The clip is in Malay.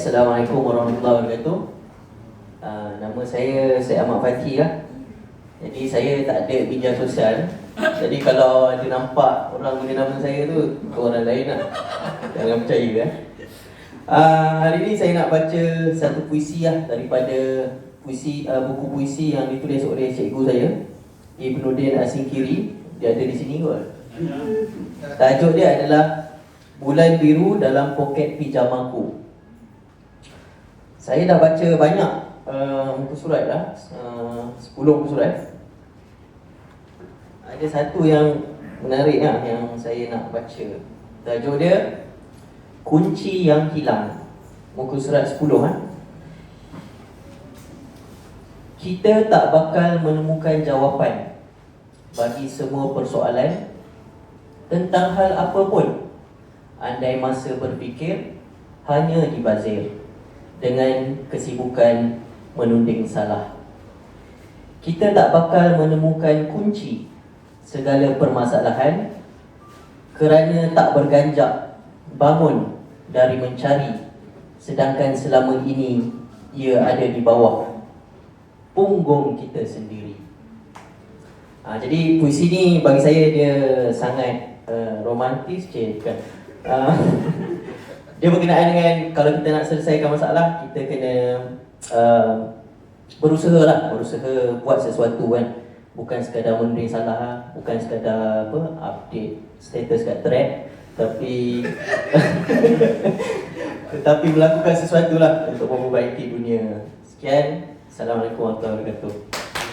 Assalamualaikum warahmatullahi wabarakatuh. Nama saya Ahmad Fakhi lah. Jadi saya tak ada media sosial. Jadi kalau ada nampak orang guna nama saya tu, orang lain lah. Jangan percaya kan. Hari ni saya nak baca satu puisi lah daripada buku puisi yang ditulis oleh cikgu saya, Ibnuddin Asingkiri. Dia ada di sini kot. Tajuk dia adalah Bulan Biru Dalam Poket Pijamaku. Saya dah baca banyak muka surat lah, 10 muka surat. Ada satu yang menarik lah yang saya nak baca. Tajuk dia Kunci yang Hilang. Muka surat 10 ha? Kita tak bakal menemukan jawapan bagi semua persoalan tentang hal apa pun, andai masa berfikir hanya dibazir dengan kesibukan menunding salah. Kita tak bakal menemukan kunci segala permasalahan kerana tak berganjak bangun dari mencari, sedangkan selama ini ia ada di bawah punggung kita sendiri. Jadi puisi ni bagi saya dia sangat romantis kan. Dia berkenaan dengan kalau kita nak selesaikan masalah, kita kena berusaha buat sesuatu kan. Bukan sekadar menunding salah, bukan sekadar update status kat thread, tapi tetapi melakukan sesuatu lah untuk memperbaiki dunia. Sekian, Assalamualaikum warahmatullahi wabarakatuh.